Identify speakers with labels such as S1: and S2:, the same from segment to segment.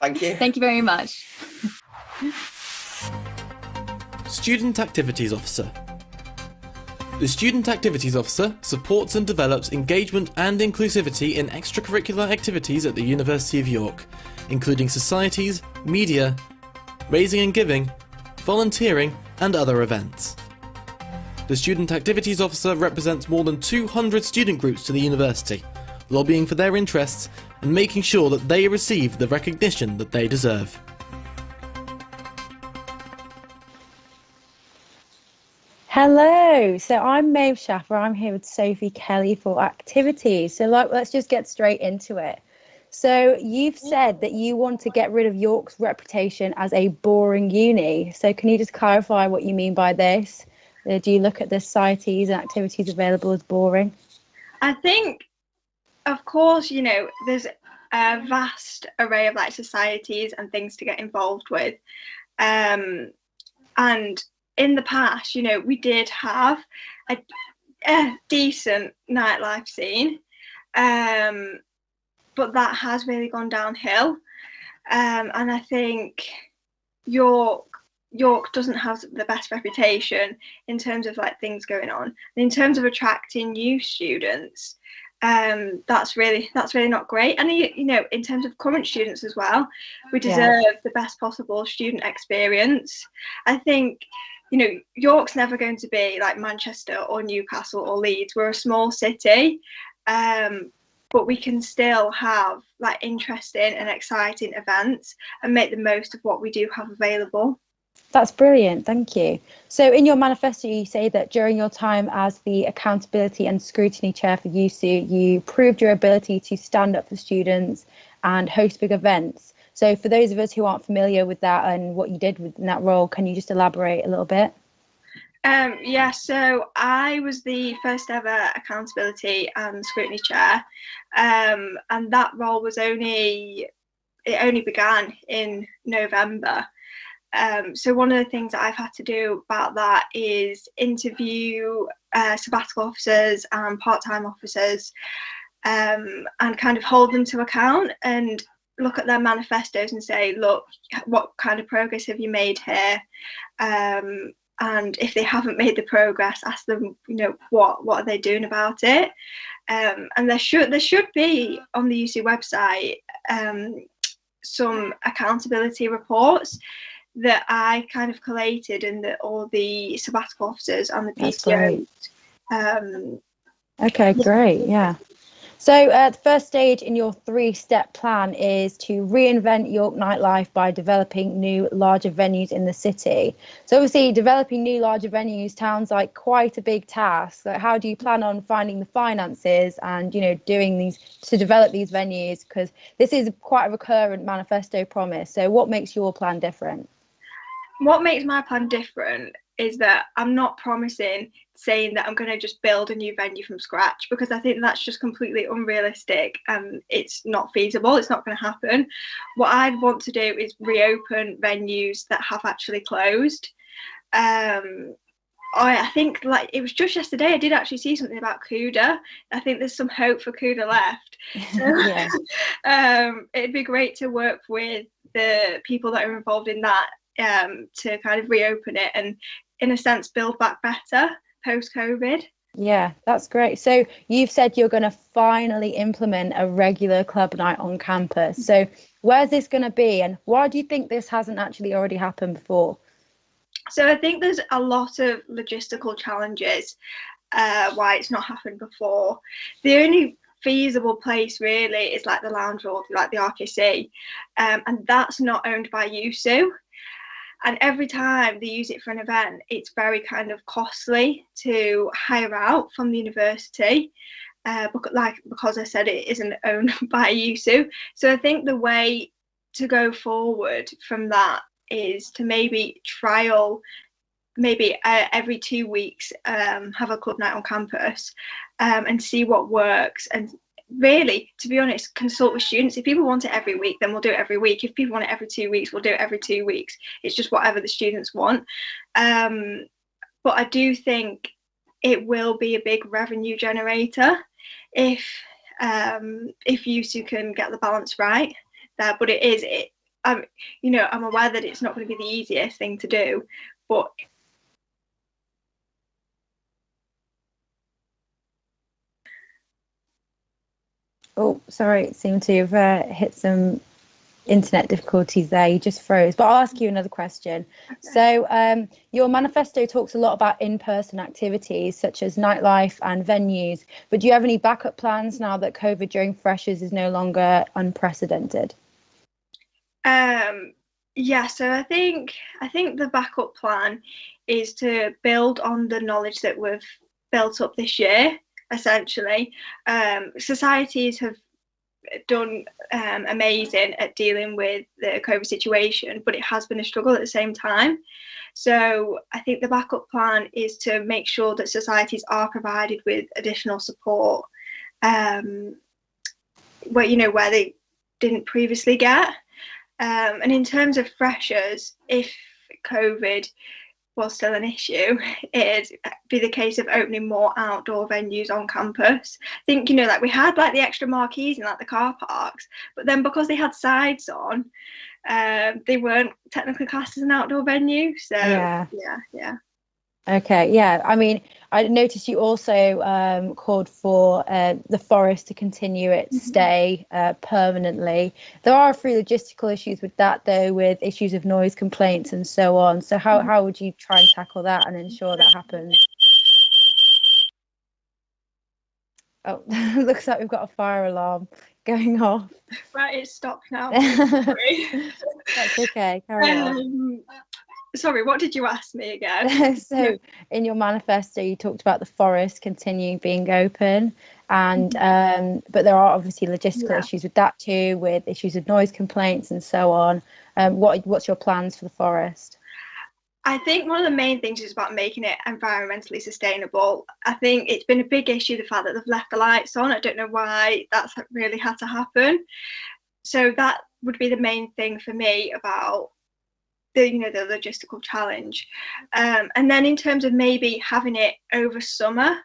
S1: Thank you.
S2: Thank you very much.
S3: Student Activities Officer. The Student Activities Officer supports and develops engagement and inclusivity in extracurricular activities at the University of York, including societies, media, raising and giving, volunteering, and other events. The Student Activities Officer represents more than 200 student groups to the university, lobbying for their interests and making sure that they receive the recognition that they deserve.
S4: Hello, so I'm Maeve Schaffer. I'm here with Sophie Kelly for activities. So let's just get straight into it. So you've said that you want to get rid of York's reputation as a boring uni. So can you just clarify what you mean by this? Do you look at the societies and activities available as boring?
S5: I think, of course, there's a vast array of societies and things to get involved with. And in the past, we did have a decent nightlife scene, but that has really gone downhill. And I think York doesn't have the best reputation in terms of things going on. And in terms of attracting new students, that's really not great. And in terms of current students as well, we deserve the best possible student experience. I think York's never going to be like Manchester or Newcastle or Leeds. We're a small city, but we can still have interesting and exciting events and make the most of what we do have available.
S4: That's brilliant, thank you. So in your manifesto, you say that during your time as the Accountability and Scrutiny Chair for USU, you proved your ability to stand up for students and host big events. So for those of us who aren't familiar with that and what you did in that role, can you just elaborate a little bit?
S5: So I was the first ever Accountability and Scrutiny Chair, and that role only began in November. So one of the things that I've had to do about that is interview sabbatical officers and part-time officers, and kind of hold them to account and look at their manifestos and say, look, what kind of progress have you made here? And if they haven't made the progress, ask them, what are they doing about it? And there should be on the UC website some accountability reports that I kind of collated and that all the sabbatical officers and the PTOs.
S4: Okay, great, yeah. So the first stage in your 3-step plan is to reinvent York nightlife by developing new, larger venues in the city. So obviously developing new, larger venues sounds like quite a big task. So how do you plan on finding the finances and, doing these to develop these venues? Because this is quite a recurrent manifesto promise. So what makes your plan different?
S5: What makes my plan different is that I'm not saying that I'm going to just build a new venue from scratch, because I think that's just completely unrealistic and it's not feasible. It's not going to happen. What I'd want to do is reopen venues that have actually closed. I think it was just yesterday I did actually see something about CUDA. I think there's some hope for CUDA left. It'd be great to work with the people that are involved in that, to kind of reopen it and in a sense build back better post-COVID.
S4: Yeah, that's great. So you've said you're going to finally implement a regular club night on campus. So where's this going to be and why do you think this hasn't actually already happened before?
S5: So I think there's a lot of logistical challenges why it's not happened before. The only feasible place really is the lounge hall, the RKC, and that's not owned by USU. And every time they use it for an event, it's very kind of costly to hire out from the university, because I said it isn't owned by USU. So I think the way to go forward from that is to maybe trial, every 2 weeks, have a club night on campus, and see what works. And really, to be honest, consult with students. If people want it every week, then we'll do it every week. If people want it every 2 weeks, we'll do it every 2 weeks. It's just whatever the students want. But I do think it will be a big revenue generator if USU can get the balance right there. But it I'm aware that it's not going to be the easiest thing to do, but
S4: Oh, sorry, it seemed to have hit some internet difficulties there. You just froze. But I'll ask you another question. So your manifesto talks a lot about in-person activities such as nightlife and venues. But do you have any backup plans now that COVID during freshers is no longer unprecedented?
S5: Yeah, so I think the backup plan is to build on the knowledge that we've built up this year, essentially. Societies have done amazing at dealing with the COVID situation, but it has been a struggle at the same time. So I think the backup plan is to make sure that societies are provided with additional support, where they didn't previously get. And in terms of freshers, if COVID was still an issue, it'd be the case of opening more outdoor venues on campus. I think, like we had like the extra marquees in like the car parks, but then because they had sides on, they weren't technically classed as an outdoor venue. So yeah.
S4: Okay, yeah. I mean, I noticed you also called for the forest to continue its stay permanently. There are a few logistical issues with that, though, with issues of noise complaints and so on. So how would you try and tackle that and ensure that happens? Oh, looks like we've got a fire alarm going off.
S5: Right, it's stopped now.
S4: That's okay, carry on.
S5: Sorry, what did you ask me again?
S4: So in your manifesto, you talked about the forest continuing being open, and but there are obviously logistical issues with that too, with issues of noise complaints and so on. What's your plans for the forest?
S5: I think one of the main things is about making it environmentally sustainable. I think it's been a big issue, the fact that they've left the lights on. I don't know why that's really had to happen. So that would be the main thing for me about the logistical challenge. And then in terms of maybe having it over summer,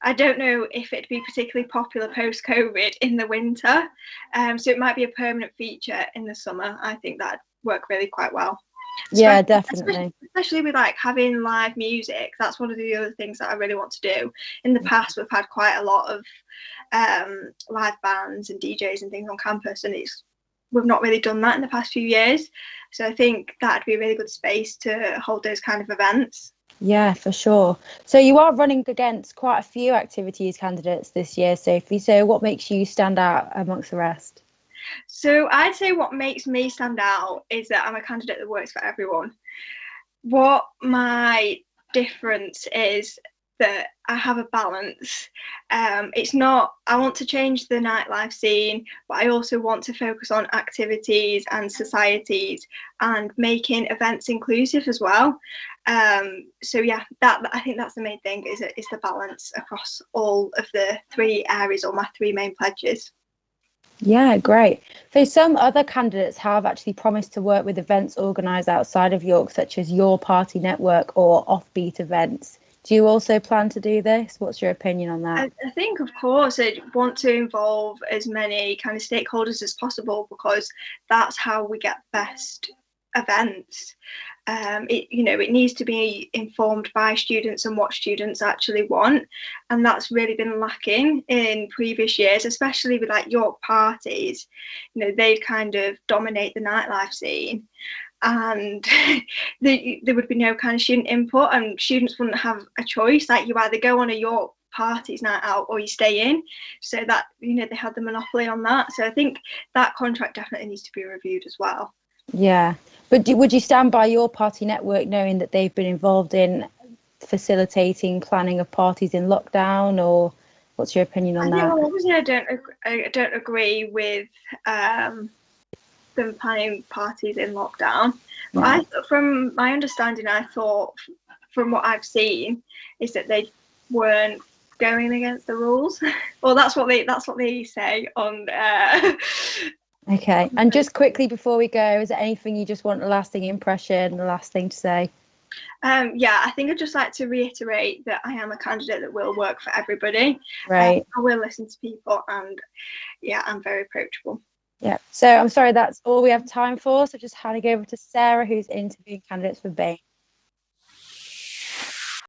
S5: I don't know if it'd be particularly popular post-COVID in the winter. So it might be a permanent feature in the summer. I think that'd work really quite well.
S4: Yeah, definitely.
S5: Especially with like having live music. That's one of the other things that I really want to do. In the past, we've had quite a lot of live bands and DJs and things on campus, and we've not really done that in the past few years. So I think that'd be a really good space to hold those kind of events.
S4: Yeah, for sure. So you are running against quite a few activities candidates this year, Sophie. So what makes you stand out amongst the rest?
S5: So I'd say what makes me stand out is that I'm a candidate that works for everyone. What my difference is that I have a balance. It's not, I want to change the nightlife scene, but I also want to focus on activities and societies and making events inclusive as well. So yeah, I think that's the main thing, is the balance across all of the three areas, or my three main pledges.
S4: Yeah, great. So some other candidates have actually promised to work with events organised outside of York, such as your party network or offbeat events. Do you also plan to do this? What's your opinion on that?
S5: I think, of course, I want to involve as many kind of stakeholders as possible, because that's how we get best events. It needs to be informed by students and what students actually want, and that's really been lacking in previous years, especially with like York parties. They'd kind of dominate the nightlife scene, and there would be no kind of student input, and students wouldn't have a choice. Like, you either go on a York parties night out or you stay in, so that they had the monopoly on that. So I think that contract definitely needs to be reviewed as well.
S4: Yeah, but would you stand by your party network, knowing that they've been involved in facilitating planning of parties in lockdown, or what's your opinion on that?
S5: Well, obviously I don't agree with them planning parties in lockdown. But from my understanding, I thought, from what I've seen, is that they weren't going against the rules. Well, that's what they say on.
S4: Okay, and just quickly before we go, is there anything you just want a lasting impression, the last thing to say?
S5: Yeah, I think I'd just like to reiterate that I am a candidate that will work for everybody.
S4: Right.
S5: I will listen to people, and yeah, I'm very approachable.
S4: Yeah, so I'm sorry, that's all we have time for. So just handing over to Sarah, who's interviewing candidates for Bain.